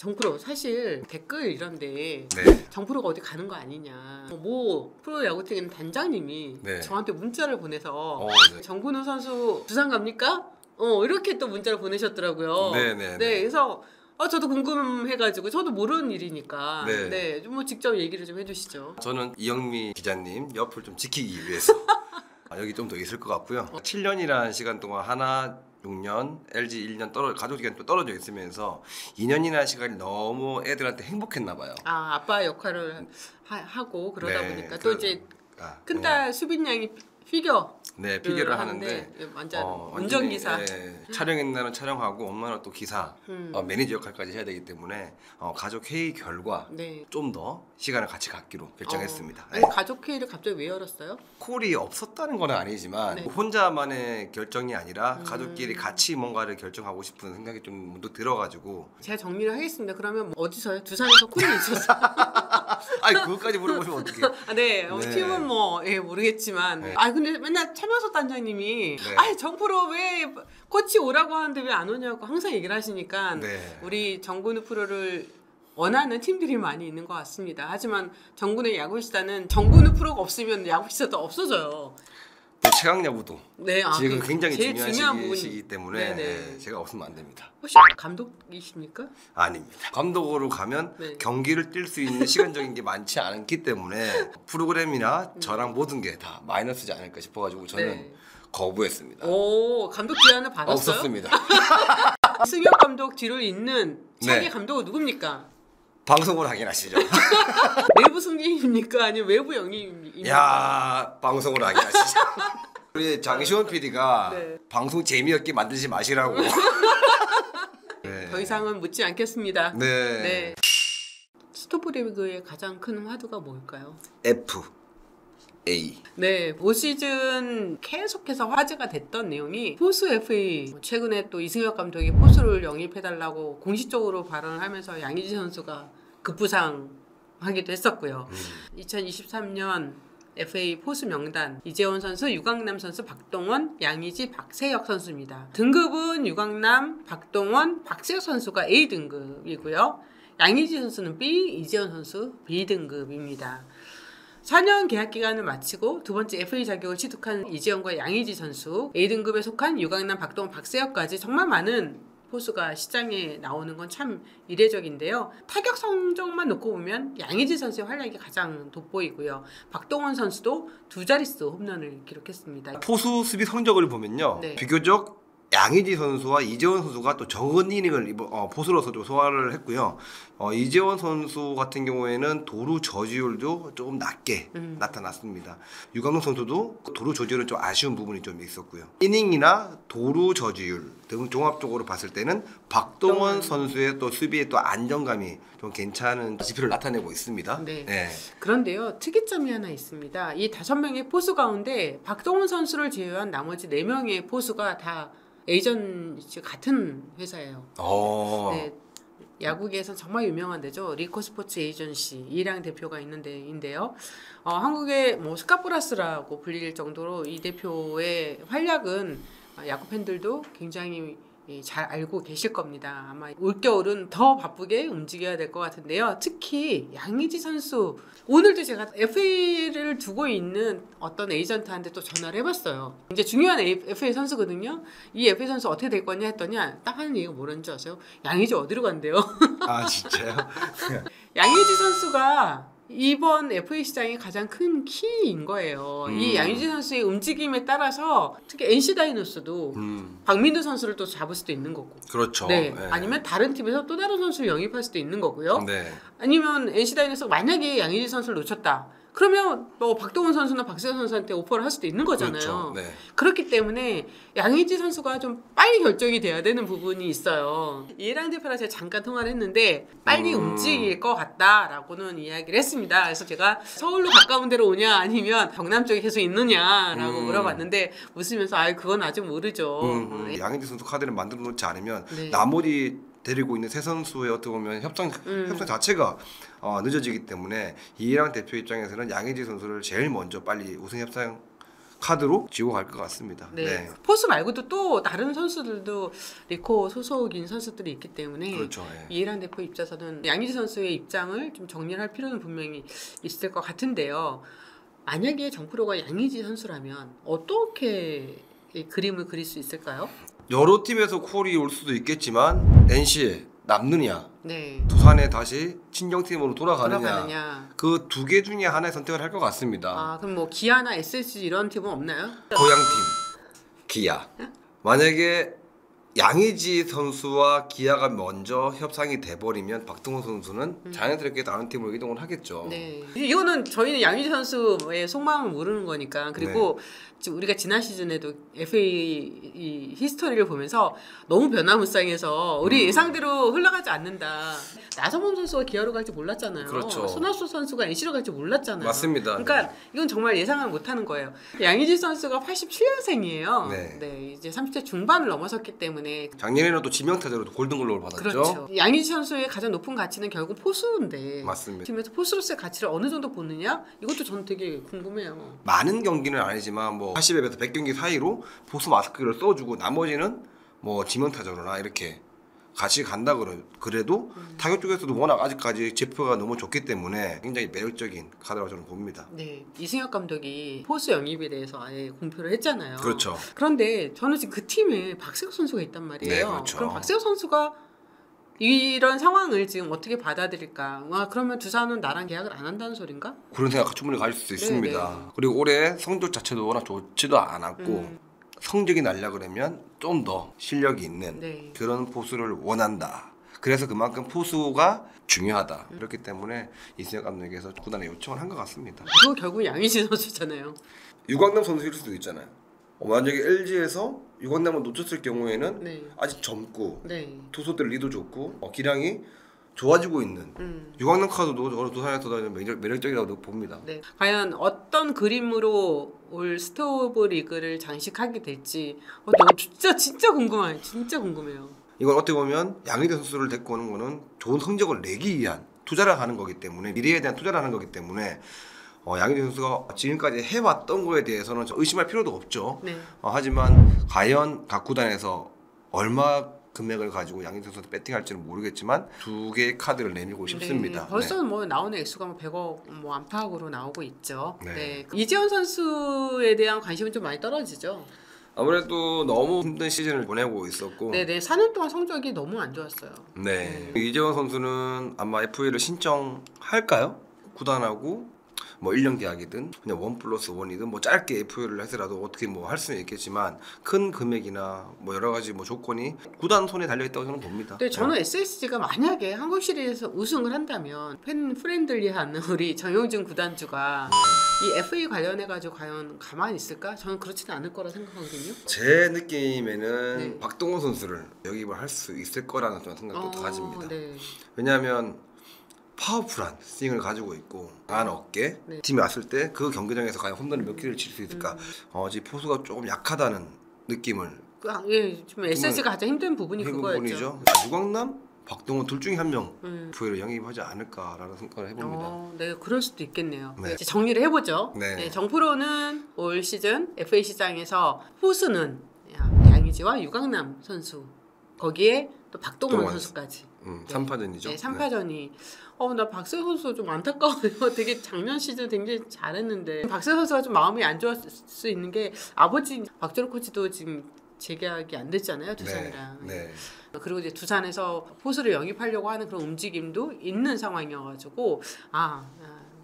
정프로 사실 댓글 이런데 네. 정프로가 어디 가는 거 아니냐. 뭐 프로야구팀 단장님이 네. 저한테 문자를 보내서 네. 정근우 선수 부산 갑니까? 이렇게 또 문자를 보내셨더라고요. 네네네. 네, 그래서 저도 궁금해가지고 저도 모르는 일이니까 네. 네, 좀 뭐 직접 얘기를 좀 해주시죠. 저는 이영미 기자님 옆을 좀 지키기 위해서 여기 좀 더 있을 것 같고요. 7년이라는 시간 동안 하나 6년, LG 1년 가족이 또 떨어져 있으면서 2년이라는 시간이 너무 애들한테 행복했나 봐요. 아빠 역할을 하고 그러다 네, 보니까 또 이제 네. 큰딸 수빈 양이 피겨 네, 피겨를 하는데 완전 완전히, 운전기사. 촬영인 날은 촬영하고 엄마는 또 기사, 매니저 역할까지 해야 되기 때문에 가족 회의 결과 네. 좀 더 시간을 같이 갖기로 결정했습니다. 네. 가족 회의를 갑자기 왜 열었어요? 콜이 없었다는 건 아니지만 네. 혼자만의 결정이 아니라 가족끼리 같이 뭔가를 결정하고 싶은 생각이 좀 문득 들어가지고 제가 정리를 하겠습니다. 그러면 어디서요? 두산에서 콜이 있었어요? 아니 그것까지 물어보시면 어떡해요? 네, 네. 팀은 뭐 모르겠지만 네. 근데 맨날 차명석 단장님이 네. 정프로 왜 코치 오라고 하는데 왜 안 오냐고 항상 얘기를 하시니까 네. 우리 정근우 프로를 원하는 팀들이 많이 있는 것 같습니다. 하지만 정근우의 야구시사는 정근우 프로가 없으면 야구시사도 없어져요. 최강 야구도 네, 지금 굉장히 제일 중요한 부분이- 시기이기 때문에 네네. 제가 없으면 안 됩니다. 혹시 감독이십니까? 아닙니다. 감독으로 가면 네. 경기를 뛸 수 있는 시간적인 게 많지 않기 때문에 프로그램이나 저랑 모든 게 다 마이너스지 않을까 싶어가지고 저는 네. 거부했습니다. 오, 감독 제안을 받았어요? 없었습니다. 승엽 감독 뒤를 잇는 차기 네. 감독은 누굽니까? 방송으로 확인하시죠. 내부 승진입니까? 아니면 외부 영입입니까? 야 방송으로 확인하시죠. 우리 장시원 PD가 네. 방송 재미없게 만들지 마시라고. 네. 더 이상은 묻지 않겠습니다. 네. 네. 스토브리그의 가장 큰 화두가 뭘까요? FA. 네, 올 시즌 계속해서 화제가 됐던 내용이 포수 FA. 최근에 또 이승엽 감독이 포수를 영입해달라고 공식적으로 발언을 하면서 양의지 선수가 급부상하기도 했었고요. 2023년 FA 포수 명단 이재원 선수, 유강남 선수, 박동원, 양의지, 박세혁 선수입니다. 등급은 유강남, 박동원, 박세혁 선수가 A 등급이고요. 양의지 선수는 B, 이재원 선수 B 등급입니다. 4년 계약 기간을 마치고 두 번째 FA 자격을 취득한 이재원과 양의지 선수, A등급에 속한 유강남, 박동원, 박세혁까지 정말 많은 포수가 시장에 나오는 건 참 이례적인데요. 타격 성적만 놓고 보면 양의지 선수의 활약이 가장 돋보이고요. 박동원 선수도 두 자릿수 홈런을 기록했습니다. 포수 수비 성적을 보면요. 네. 비교적 양의지 선수와 이재원 선수가 또 적은 이닝을 포수로서 좀 소화를 했고요. 이재원 선수 같은 경우에는 도루 저지율도 조금 낮게 나타났습니다. 유강동 선수도 도루 저지율은 좀 아쉬운 부분이 좀 있었고요. 이닝이나 도루 저지율 등 종합적으로 봤을 때는 박동원 선수의 또 수비의 또 안정감이 좀 괜찮은 지표를 나타내고 있습니다. 네. 네. 그런데요, 특이점이 하나 있습니다. 이 5명의 포수 가운데 박동원 선수를 제외한 나머지 4명의 포수가 다 에이전시 같은 회사예요. 네, 야구계에서 정말 유명한 데죠. 리코 스포츠 에이전시 이랑 대표가 있는 데인데요. 한국의 뭐 스카프라스라고 불릴 정도로 이 대표의 활약은 야구 팬들도 굉장히 잘 알고 계실 겁니다. 아마 올겨울은 더 바쁘게 움직여야 될 것 같은데요. 특히 양의지 선수, 오늘도 제가 FA를 두고 있는 어떤 에이전트한테 또 전화를 해봤어요. 이제 중요한 FA 선수거든요. 이 FA 선수 어떻게 될 거냐 했더니 딱 하는 얘기가 뭐라는 줄 아세요? 양의지 어디로 간대요? 아 진짜요? 양의지 선수가 이번 FA 시장의 가장 큰 키인 거예요. 이 양의지 선수의 움직임에 따라서 특히 NC 다이노스도 박민두 선수를 또 잡을 수도 있는 거고. 그렇죠. 네. 네. 아니면 다른 팀에서 또 다른 선수를 영입할 수도 있는 거고요. 네. 아니면 NC 다이노스가 만약에 양의지 선수를 놓쳤다. 그러면 뭐 박동원 선수나 박세현 선수한테 오퍼를 할 수도 있는 거잖아요. 그렇죠. 네. 그렇기 때문에 양의지 선수가 좀 빨리 결정이 돼야 되는 부분이 있어요. 이해랑 대표랑 제가 잠깐 통화를 했는데 빨리 움직일 것 같다라고는 이야기를 했습니다. 그래서 제가 서울로 가까운 데로 오냐 아니면 경남 쪽에 계속 있느냐라고 물어봤는데 웃으면서 그건 아직 모르죠. 양의지 선수 카드를 만들어 놓지 않으면 네. 나머지 데리고 있는 세 선수의 어떻게 보면 협상 자체가 늦어지기 때문에 이해랑 대표 입장에서는 양의지 선수를 제일 먼저 빨리 우승 협상 카드로 지고 갈 것 같습니다. 네. 네. 포수 말고도 또 다른 선수들도 리코 소속인 선수들이 있기 때문에 그렇죠. 예. 이해란 대표 입장에서는 양의지 선수의 입장을 좀 정리를 할 필요는 분명히 있을 것 같은데요. 만약에 정프로가 양의지 선수라면 어떻게 이 그림을 그릴 수 있을까요? 여러 팀에서 콜이 올 수도 있겠지만 NC에 남느냐, 네. 두산에 다시 친정팀으로 돌아가느냐, 그 두 개 중에 하나의 선택을 할 것 같습니다. 아, 그럼 뭐 기아나 SSG 이런 팀은 없나요? 고향팀 기아. 만약에 양의지 선수와 기아가 먼저 협상이 돼버리면 박동원 선수는 자연스럽게 다른 팀으로 이동을 하겠죠. 네. 이거는 저희는 양의지 선수의 속마음을 모르는 거니까. 그리고 지금 우리가 지난 시즌에도 FA 이 히스토리를 보면서 너무 변화무쌍해서 우리 예상대로 흘러가지 않는다. 나성범 선수가 기아로 갈지 몰랐잖아요. 그렇죠. 손아섭 선수가 NC로 갈지 몰랐잖아요. 맞습니다. 그러니까 이건 정말 예상을 못하는 거예요. 양의지 선수가 87년생이에요. 네. 이제 30대 중반을 넘어섰기 때문에. 작년에는 또 지명타자로 골든글로브를 받았죠. 그렇죠. 양의지 선수의 가장 높은 가치는 결국 포수인데. 맞습니다. 팀에서 포수로서의 가치를 어느 정도 보느냐? 이것도 저는 되게 궁금해요. 많은 경기는 아니지만 뭐 80에서 100경기 사이로 포수 마스크를 써주고 나머지는 뭐 지명타자로나 이렇게 같이 간다 그래도 타격 쪽에서도 워낙 아직까지 제표가 너무 좋기 때문에 굉장히 매력적인 카드라고 저는 봅니다. 네, 이승엽 감독이 포수 영입에 대해서 아예 공표를 했잖아요. 그렇죠. 그런데 저는 지금 그 팀에 박세호 선수가 있단 말이에요. 네, 그렇죠. 그럼 박세호 선수가 이런 상황을 지금 어떻게 받아들일까? 와, 그러면 두산은 나랑 계약을 안 한다는 소린가? 그런 생각 충분히 가질 수 있습니다. 네. 그리고 올해 성적 자체도 워낙 좋지도 않았고 성적이 날려 그러면 좀 더 실력이 있는 네. 그런 포수를 원한다. 그래서 그만큼 포수가 중요하다. 그렇기 때문에 이승엽 감독에서 구단에 요청을 한 것 같습니다. 그거 결국 양의지 선수잖아요. 유광남 선수일 수도 있잖아요. 만약에 LG에서 유광남을 놓쳤을 경우에는 네. 아직 젊고 네. 투수들 리도 좋고 기량이 좋아지고 있는 유광남 카드도 저는 두산에서 매력적이라고 봅니다. 네. 과연 어떤 그림으로 올 스토브 리그를 장식하게 될지 너무 진짜 궁금해요. 진짜 궁금해요. 이건 어떻게 보면 양의지 선수를 데리고 오는 거는 좋은 성적을 내기 위한 투자를 하는 거기 때문에 미래에 대한 투자를 하는 거기 때문에 양의지 선수가 지금까지 해왔던 거에 대해서는 의심할 필요도 없죠. 네. 하지만 과연 각 구단에서 얼마 금액을 가지고 양의지 선수한테 배팅할지는 모르겠지만 두 개의 카드를 내밀고 싶습니다. 네, 벌써 뭐 나오는 액수가 뭐 100억 뭐 안팎으로 나오고 있죠. 네. 네. 이재원 선수에 대한 관심은 좀 많이 떨어지죠. 아무래도 너무 힘든 시즌을 보내고 있었고 네네 4년 동안 성적이 너무 안 좋았어요. 네. 이재원 선수는 아마 FA를 신청할까요? 구단하고 뭐 1년 계약이든 그냥 1+1이든 뭐 짧게 FA를 해서라도 어떻게 뭐 할 수는 있겠지만 큰 금액이나 뭐 여러 가지 뭐 조건이 구단 손에 달려 있다고 저는 봅니다. 네, 저는 SSG가 만약에 한국 시리즈에서 우승을 한다면 팬 프렌들리한 우리 정용진 구단주가 이 FA 관련해 가지고 과연 가만히 있을까? 저는 그렇지는 않을 거라 생각하거든요. 제 느낌에는 네. 박동원 선수를 영입을 할 수 있을 거라는 저는 생각도 가집니다. 네. 왜냐하면 파워풀한 스윙을 가지고 있고 강한 어깨 네. 팀이 왔을 때 그 경기장에서 과연 홈런을 몇 개를 칠 수 있을까 지금 포수가 조금 약하다는 느낌을 예, 좀 SSG가 가장 힘든 부분이 그거였죠. 부분이죠. 유광남, 박동원 둘 중에 한 명 FA를 영입하지 않을까라는 생각을 해봅니다. 네, 그럴 수도 있겠네요. 네. 이제 정리를 해보죠. 네. 네, 정프로는 올 시즌 FA 시장에서 포수는 양의지와 유강남 선수, 거기에 또 박동원 선수까지. 3파전이죠. 네, 3파전이. 나 박세호 선수 좀 안타까워요. 되게 작년 시즌 굉장히 잘했는데 박세호 선수가 좀 마음이 안 좋았을 수 있는 게 아버지 박철호 코치도 지금 재계약이 안 됐잖아요, 두산이랑. 네. 그리고 이제 두산에서 포수를 영입하려고 하는 그런 움직임도 있는 상황이어가지고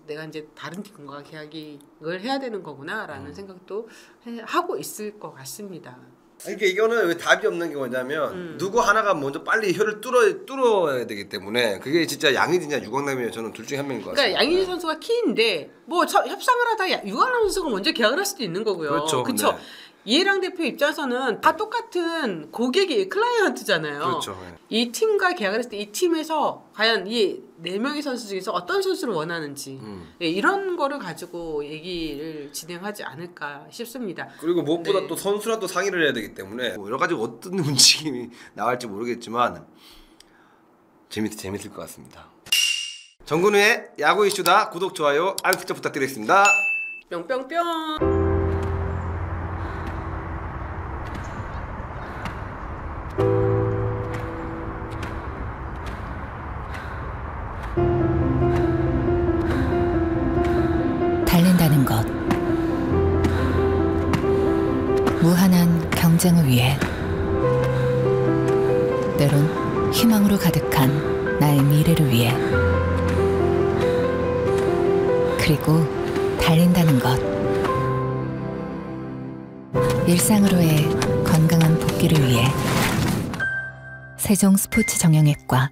내가 이제 다른 팀과 계약을 해야 되는 거구나라는 생각도 하고 있을 것 같습니다. 이거는 왜 답이 없는 게 뭐냐면 누구 하나가 먼저 빨리 혀를 뚫어야 되기 때문에 그게 진짜 양의지냐 유광남이냐 저는 둘 중에 한 명인 것 같습니다. 그러니까 양의지 선수가 키인데 뭐 협상을 하다 유광남 선수가 먼저 계약을 할 수도 있는 거고요. 그렇죠. 그렇죠. 네. 이해랑 대표 입장에서는 다 똑같은 고객이 클라이언트잖아요. 그렇죠. 이 팀과 계약을 했을 때 이 팀에서 과연 이 4명의 선수 중에서 어떤 선수를 원하는지 이런 거를 가지고 얘기를 진행하지 않을까 싶습니다. 그리고 무엇보다 네. 또 선수랑 또 상의를 해야 되기 때문에 뭐 여러 가지 어떤 움직임이 나갈지 모르겠지만 재밌을 것 같습니다. 정근우의 야구 이슈다 구독 좋아요 알림 설정 부탁드리겠습니다. 뿅뿅뿅. 성장을 위해, 때론 희망으로 가득한 나의 미래를 위해, 그리고 달린다는 것. 일상으로의 건강한 복귀를 위해 세종 스포츠 정형외과